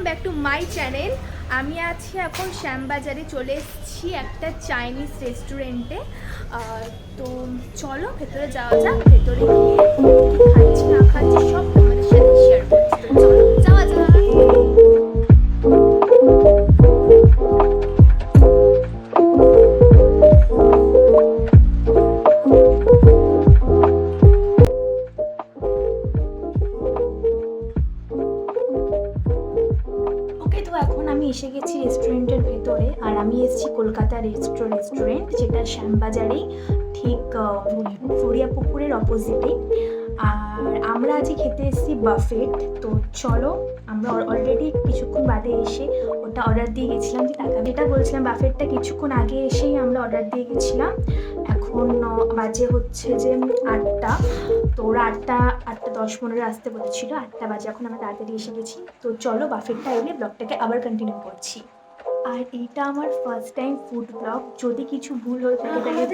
Back to my channel. আমি আছি এখন শ্যামবাজারে, চলে এসেছি একটা চাইনিজ রেস্টুরেন্টে। তো চলো ভেতরে যাওয়া যাক। ভেতরে গিয়ে কি খাচ্ছি না খাচ্ছি সব তোমাদের সাথে শেয়ার করছি। তো চলো যাওয়া যাক। আমি এসে গেছি রেস্টুরেন্টের ভেতরে, আর আমি এসেছি কলকাতা রেস্টুরেন্ট, যেটা শ্যামবাজারেই ঠিক ফরিয়াপুকুরের অপোজিটেই। আর আমরা আজকে খেতে এসেছি বাফেট। তো চলো, আমরা অলরেডি কিছুক্ষণ বাদে এসে ওটা অর্ডার দিয়ে গেছিলাম। যে টাকা যেটা বলছিলাম, বাফেটটা কিছুক্ষণ আগে এসেই আমরা অর্ডার দিয়ে গেছিলাম। এখন বাজে হচ্ছে যে 8টা। তো ওরা 8:10-15 আসতে বলেছিল, 8টা বাজে। এখন আমরা তাড়াতাড়ি এসে গেছি। তো চলো বাফেটটা এলে ব্লগটাকে আবার কন্টিনিউ করছি। আর এইটা আমার ফার্স্ট টাইম ফুড ব্লগ। যদি কিছু ভুল হয়ে থাকে তাহলে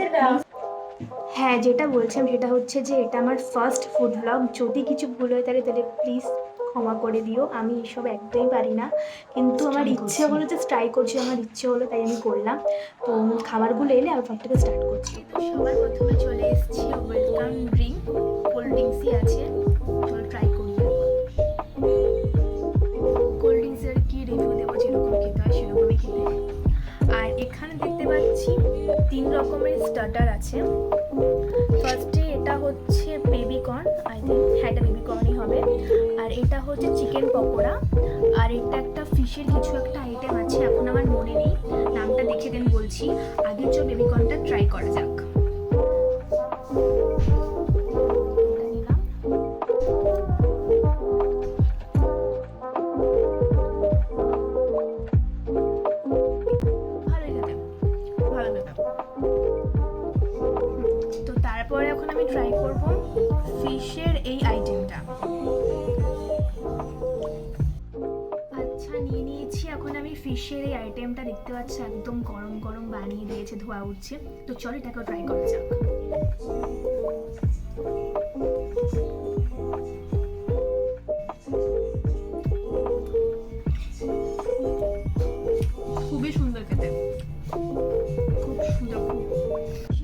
হ্যাঁ, যেটা বলছিলাম সেটা হচ্ছে যে এটা আমার ফার্স্ট ফুড ব্লগ। যদি কিছু ভুল হয়ে থাকে তাহলে প্লিজ ক্ষমা করে দিও। আমি এসব একদমই পারি না, কিন্তু আমার ইচ্ছে হলো যে ট্রাই করছি, আমার ইচ্ছে হলো তাই আমি করলাম। তো খাবারগুলো এলে আবার ব্লগটাকে স্টার্ট করছি। তো সবার প্রথমে চলে এসেছি ওয়েলকাম ড্রিঙ্ক, কোল্ড ড্রিঙ্কসই আছে। চলো ট্রাই করি। কোল্ড ড্রিঙ্কসের কি রিভিউ দেবো, যেরকম খেতে হয় সেরকমই খেতে। আর এখানে দেখতে পাচ্ছি 3 রকমের স্টার্টার আছে। ফার্স্টে এটা হচ্ছে বেবিকর্ন, আই থিঙ্ক হ্যাঁ এটা বেবিকর্নই হবে। আর এটা হচ্ছে চিকেন পকোড়া। আর এটা একটা ফিশের কিছু একটা আইটেম আছে, এখন আমার মনে নেই, নামটা দেখে দেন বলছি। আগে চল বেবিকর্নটা ট্রাই করা যাক। তো তারপরে এখন আমি ট্রাই করব ফিশের এই আইটেমটা। আচ্ছা, নিয়ে নিয়েছি এখন আমি ফিশের এই আইটেমটা। দেখতে পাচ্ছি একদম গরম গরম বানিয়ে দিয়েছে, ধোয়া উঠছে। তো চল এটাকে ট্রাই করা যাক। খুবই সুন্দর খেতে, খুব সুন্দর।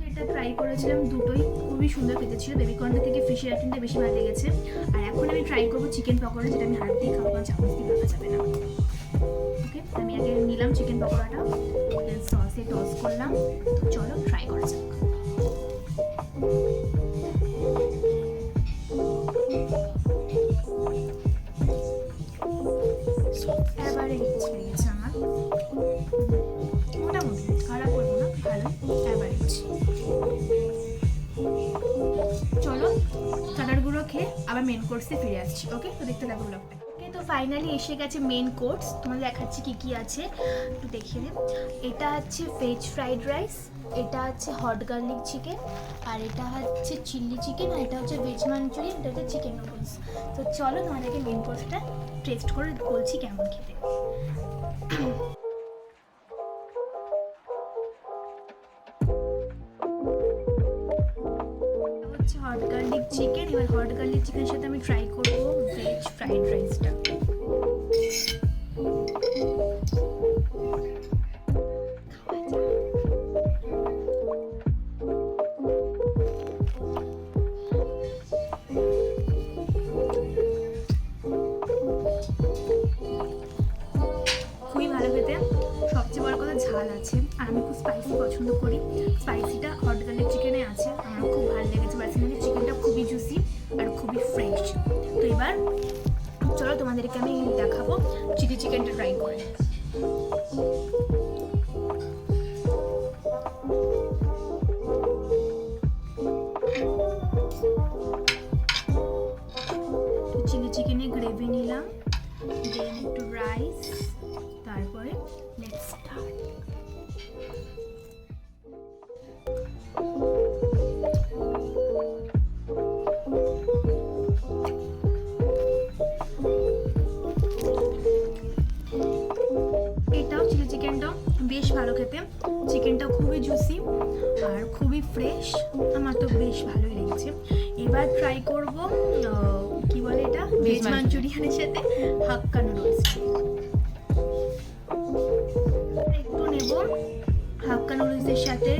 এটা ট্রাই করেছিলাম, দুটোই খুবই সুন্দর খেতে ছিল। বেবিকর্নটা থেকে ফিশের আইটেমটা বেশি ভালো লেগেছে। আর এখন আমি ট্রাই করবো চিকেন পকোড়া, যেটা আমি হাত দিয়ে খাবো, কারণ চামচ দিয়ে খাওয়া যাবে না। ওকে, আমি আগে নিলাম চিকেন পকোড়াটা, দেন সসে টস করলাম। তো চলো ট্রাই করা যাক। এবারে লেগেছে আমার, মোটামুটি খারাপ করবো না, ভালো অ্যাভারেজ। চলো স্টার্টারগুলো খেয়ে আবার মেন কোর্সে ফিরে আসছি। ওকে, তো দেখতে থাকো ব্লগটা। ওকে, তো ফাইনালি এসে গেছে মেন কোর্স। তোমাদের দেখাচ্ছি কি কি আছে, একটু দেখিয়ে দিই। এটা হচ্ছে ভেজ ফ্রাইড রাইস, এটা হচ্ছে হট গার্লিক চিকেন, আর এটা হচ্ছে চিলি চিকেন, আর এটা হচ্ছে ভেজ মাঞ্চুরিয়ান, এটা হচ্ছে চিকেন নুডলস। তো চলো তোমাদেরকে মেন কোর্সটা টেস্ট করে বলছি কেমন খেতে। হচ্ছে হট গার্লিক চিকেন। এবার হট গার্লিক চিকেনের সাথে আমি ট্রাই করবো ভেজ ফ্রাইড রাইসটা। খুবই ভালো খেতে, সবচেয়ে বড় কথা ঝাল আছে। আর আমি খুব স্পাইসি পছন্দ করি, স্পাইসিটা হট গার্লিক চিকেনে আছে। আমার খুব ভালো লেগেছে পার্সোনালি। চিকেনটা খুবই জুসি আর খুবই ফ্রেশ। তো এবার চলো তোমাদেরকে আমি দেখাবো চিলি চিকেনটা ট্রাই করে। চিলি চিকেনে গ্রেভি নিলাম, দেন একটু রাইস, তারপরে লেটস স্টার্ট। এটাও চিলি চিকেনটাও বেশ ভালো খেতে, চিকেনটা খুবই জুসি আর খুবই ফ্রেশ। আমার তো বেশ ভালোই লেগেছে। এবার ট্রাই করবো কি বলে এটা, ভেজ মাঞ্চুরিয়ানের সাথে হাক্কা নুডলস। খাবো হাক্কা নুডলসের সাথে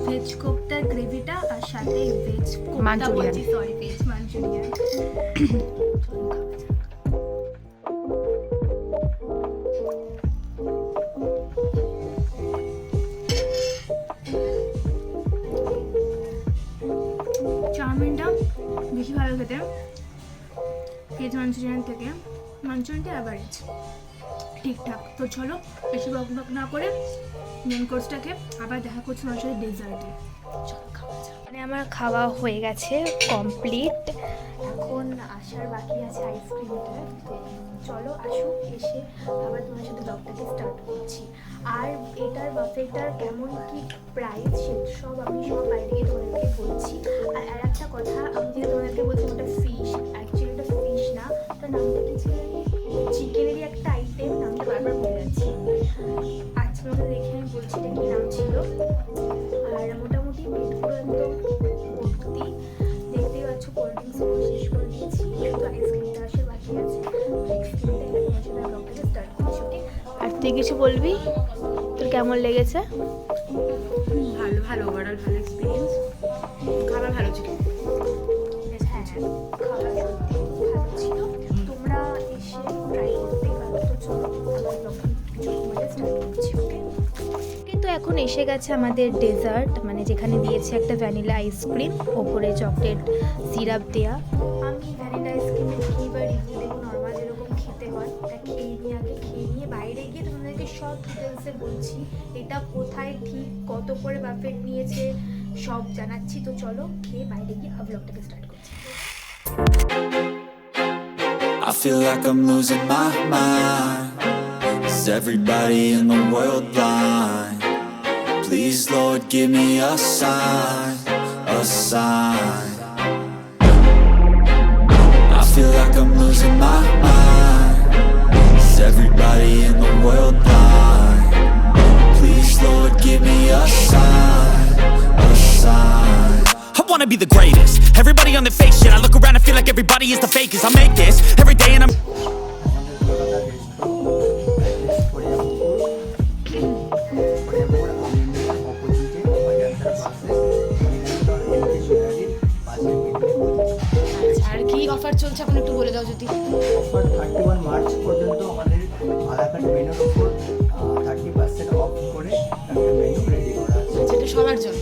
ভেজ কোপ্তার গ্রেভিটা আর সাথে ভেজ কোপ্তা বলছি সরি ভেজ মাঞ্চুরিয়ান। চাউমিনটা বেশি ভালো খেতে ভেজ মাঞ্চুরিয়ান থেকে, মাঞ্চুরিয়ানটা অ্যাভারেজ ঠিকঠাক। তো চলো বেশি বক না করে মেন কোর্সটাকে আবার দেখা করছি আমার সাথে ডেজার্টে। চলো খাওয়া যাক। মানে আমার খাওয়া হয়ে গেছে কমপ্লিট, এখন আসার বাকি আছে আইসক্রিমটা। চলো আসুক, এসে আবার তোমার সাথে ব্লগটাকে স্টার্ট করছি। আর এটার বাফেটার কেমন কি প্রাইস সব আমি সব বাইরে গিয়ে তোমাদেরকে বলছি। আর একটা কথা আমি যেটা তোমাদেরকে বলছি ওটা ফিশ, অ্যাকচুয়ালি ওটা ফিশ না, ওটা নামটা কি ছিল চিকেনেরই একটা আইটেম, নামটা বারবার ভুলে যাচ্ছি। আজকে ওটা দেখে আমি বলছি এটা কী নাম ছিল। আর মোটামুটি পেট পুরো একদম ভর্তি, দেখতেই পাচ্ছ কোল্ড ড্রিঙ্কস শেষ করে দিয়েছি, শুধু আইসক্রিমটা আসে বাকি আছে। আইসক্রিমটা এনে তোমার সাথে ব্লগটাকে স্টার্ট করছি। ওকে, আর তুই কিছু বলবি? তোর কেমন লেগেছে? ভালো ভালো, ওভারঅল ভালো এক্সপিরিয়েন্স, খাবার ভালো ছিল। হ্যাঁ খাবার সত্যি ভালো ছিল, তোমরা এসে ট্রাই করতেই পারো। তো চলো আমার ব্লগটা স্টার্ট করছি। ওকে, কিন্তু এখন এসে গেছে আমাদের ডেজার্ট, মানে যেখানে দিয়েছে একটা ভ্যানিলা আইসক্রিম, ওপরে চকলেট সিরাপ দেয়া। আমি ভ্যানিলা আইসক্রিমের কী বা রিভিউ দেবো, নর্মাল যেরকম খেতে হয় এটা খেয়ে নিয়ে আগে, খেয়ে নিয়ে বাইরে গিয়ে তোমাদেরকে সব ডিটেলসে বলছি এটা কোথায় ঠিক কত করে বাফেট নিয়েছে সব জানাচ্ছি। তো চলো খেয়ে বাইরে গিয়ে ব্লগটাকে স্টার্ট করছি। I feel like I'm losing my mind. Is everybody in the world blind? Please, Lord, give me a sign, a sign. I feel like I'm losing my mind. Is everybody in the world blind? Please, Lord, give me a sign, a sign. I wanna be the greatest. Everybody on the fake shit. I look around and feel like everybody is the fakest. I make this every day and I'm আর কি offer চলছে এখন একটু বলে দাও যদি। Offer 31 March পর্যন্ত আমাদের আলাকাট মেনুর উপর 30% অফ করে একটা মেনু রেডি করা আছে, যেটা সবার জন্য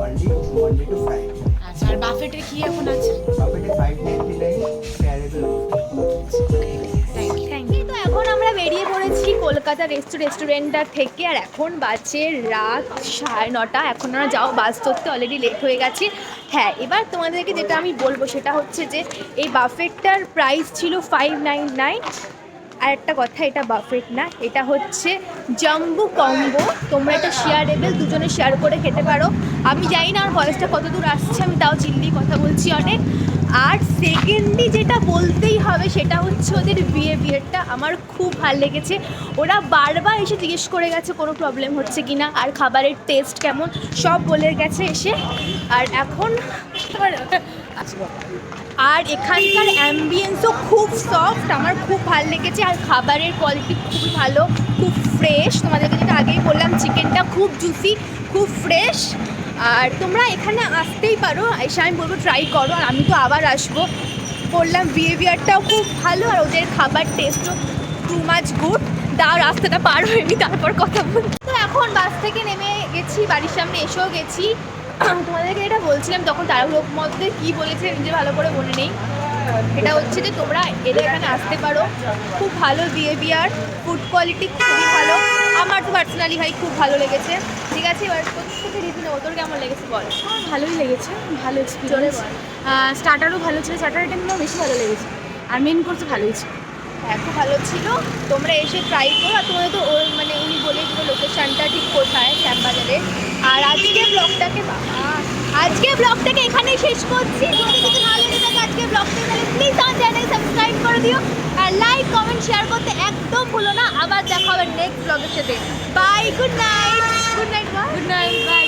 অনলি মানডে টু ফ্রাইডে। আচ্ছা, আর বাফেটের কি এখন আছে? বাফেটে 599 শেয়ারেবল। Thank you. তো এখন আমরা বেরিয়ে পড়েছি কলকাতা রেস্টুরেন্টটা থেকে, আর এখন বাজে রাত 9:30। এখন আমরা যাও বাস ধরতে, অলরেডি লেট হয়ে গেছে। হ্যাঁ, এবার তোমাদেরকে যেটা আমি বলবো সেটা হচ্ছে যে এই বাফেটটার প্রাইস ছিল 599। আর একটা কথা, এটা বাফেট না, এটা হচ্ছে জাম্বো কম্বো। তোমরা এটা শেয়ারেবল, দুজনে শেয়ার করে খেতে পারো। আমি জানি না আর ভয়েসটা কত দূর আসছে, আমি তাও চিল্লি কথা বলছি অনেক। আর সেকেন্ডলি যেটা বলতেই হবে সেটা হচ্ছে ওদের বিহেভিয়ারটা আমার খুব ভালো লেগেছে। ওরা বারবার এসে জিজ্ঞেস করে গেছে কোনো প্রবলেম হচ্ছে কি না, আর খাবারের টেস্ট কেমন সব বলে গেছে এসে। আর এখন আর এখানকার অ্যাম্বিয়েন্সও খুব সফট, আমার খুব ভালো লেগেছে। আর খাবারের কোয়ালিটি খুবই ভালো, খুব ফ্রেশ। তোমাদেরকে যেটা আগেই বললাম, চিকেনটা খুব জুসি, খুব ফ্রেশ। আর তোমরা এখানে আসতেই পারো, এসে আমি বলবো ট্রাই করো। আর আমি তো আবার আসবো, বললাম বিহেভিয়ারটাও খুব ভালো, আর ওদের খাবার টেস্টও টু মাচ গুড। দাও রাস্তাটা পার হয়নি তারপর কথা বল। তো এখন বাস থেকে নেমে গেছি, বাড়ির সামনে এসেও গেছি। তোমাদেরকে এটা বলছিলাম তখন, তাড়াহুড়োর মধ্যে কী বলেছে নিজে ভালো করে মনে নেই। এটা হচ্ছে যে তোমরা এদের এখানে আসতে পারো, খুব ভালো বিহেভিয়ার, ফুড কোয়ালিটি খুবই ভালো। আমার তো পার্সোনালি ভাই খুব ভালো লেগেছে। ঠিক আছে, এবার তোকে রিভিউ নেবো, তোর কেমন লেগেছে বল। আমার ভালোই লেগেছে, ভালো এক্সপিরিয়েন্স। স্টার্টারও ভালো ছিল, স্টার্টার আইটেমটাও বেশি ভালো লেগেছে, আর মেন কোর্সও ভালোই ছিল। হ্যাঁ, খুব ভালো ছিল। তোমরা এসে ট্রাই করো। আর তোমাদের তো ওই মানে উনি বলে দিল লোকেশানটা ঠিক কোথায়, শ্যামবাজারে। আর আজকে ব্লগটাকে এখানেই শেষ করছি। যদি কিছু ভালো লেগে থাকে আজকে ব্লগটা, তাহলে প্লিজ আমার চ্যানেল সাবস্ক্রাইব করে দিও, আর লাইক কমেন্ট শেয়ার করতে একদম ভুলো না। আবার দেখা হবে নেক্সট ব্লগের সাথে। Bye, good night. Good night, by.